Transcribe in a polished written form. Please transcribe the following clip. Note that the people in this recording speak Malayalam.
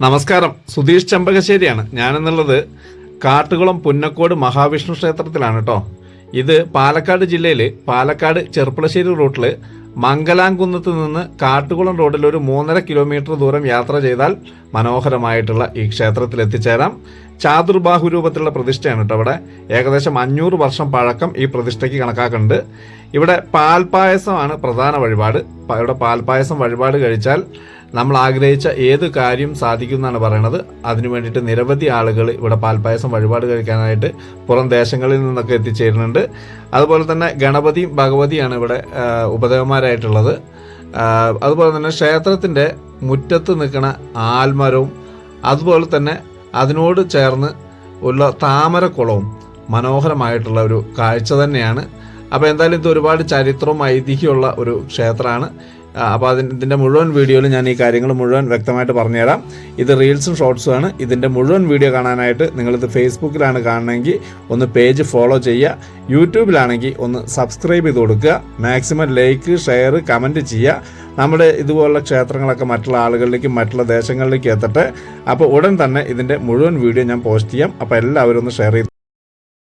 നമസ്കാരം, സുധീഷ് ചെമ്പകശ്ശേരിയാണ് ഞാനെന്നുള്ളത്. കാട്ടുകുളം പുന്നക്കോട് മഹാവിഷ്ണു ക്ഷേത്രത്തിലാണ് കേട്ടോ. ഇത് പാലക്കാട് ജില്ലയിൽ പാലക്കാട് ചെർപ്പളശ്ശേരി റൂട്ടിൽ മംഗലാംകുന്നത്ത് നിന്ന് കാട്ടുകുളം റോഡിൽ ഒരു 3.5 കിലോമീറ്റർ ദൂരം യാത്ര ചെയ്താൽ മനോഹരമായിട്ടുള്ള ഈ ക്ഷേത്രത്തിൽ എത്തിച്ചേരാം. ചാതുർബാഹു രൂപത്തിലുള്ള പ്രതിഷ്ഠയാണ് കേട്ടോ. ഇവിടെ ഏകദേശം 500 വർഷം പഴക്കം ഈ പ്രതിഷ്ഠയ്ക്ക് കണക്കാക്കുന്നുണ്ട്. ഇവിടെ പാൽപ്പായസമാണ് പ്രധാന വഴിപാട്. ഇവിടെ പാൽപ്പായസം വഴിപാട് കഴിച്ചാൽ നമ്മൾ ആഗ്രഹിച്ച ഏത് കാര്യം സാധിക്കും എന്നാണ് പറയണത്. അതിനു വേണ്ടിയിട്ട് നിരവധി ആളുകൾ ഇവിടെ പാൽപ്പായസം വഴിപാട് കഴിക്കാനായിട്ട് പുറം ദേശങ്ങളിൽ നിന്നൊക്കെ എത്തിച്ചേരുന്നുണ്ട്. അതുപോലെ തന്നെ ഗണപതിയും ഭഗവതിയാണ് ഇവിടെ ഉപദേവന്മാരായിട്ടുള്ളത്. അതുപോലെ തന്നെ ക്ഷേത്രത്തിൻ്റെ മുറ്റത്ത് നിൽക്കുന്ന ആൽമരവും അതുപോലെ തന്നെ അതിനോട് ചേർന്ന് ഉള്ള താമരക്കുളവും മനോഹരമായിട്ടുള്ള ഒരു കാഴ്ച തന്നെയാണ്. അപ്പോൾ എന്തായാലും ഇത് ഒരുപാട് ചരിത്രവും ഐതിഹ്യമുള്ള ഒരു ക്ഷേത്രമാണ്. അപ്പോൾ ഇതിൻ്റെ മുഴുവൻ വീഡിയോയിൽ ഞാൻ ഈ കാര്യങ്ങൾ മുഴുവൻ വ്യക്തമായിട്ട് പറഞ്ഞുതരാം. ഇത് റീൽസും ഷോർട്സുമാണ്. ഇതിൻ്റെ മുഴുവൻ വീഡിയോ കാണാനായിട്ട് നിങ്ങളിത് ഫേസ്ബുക്കിലാണ് കാണണമെങ്കിൽ ഒന്ന് പേജ് ഫോളോ ചെയ്യുക. യൂട്യൂബിലാണെങ്കിൽ ഒന്ന് സബ്സ്ക്രൈബ് ചെയ്ത് കൊടുക്കുക. മാക്സിമം ലൈക്ക്, ഷെയർ, കമൻറ്റ് ചെയ്യുക. നമ്മുടെ ഇതുപോലുള്ള ക്ഷേത്രങ്ങളൊക്കെ മറ്റുള്ള ആളുകളിലേക്കും മറ്റുള്ള ദേശങ്ങളിലേക്കും എത്തട്ടെ. അപ്പോൾ ഉടൻ തന്നെ ഇതിൻ്റെ മുഴുവൻ വീഡിയോ ഞാൻ പോസ്റ്റ് ചെയ്യാം. അപ്പോൾ എല്ലാവരും ഒന്ന് ഷെയർ ചെയ്ത്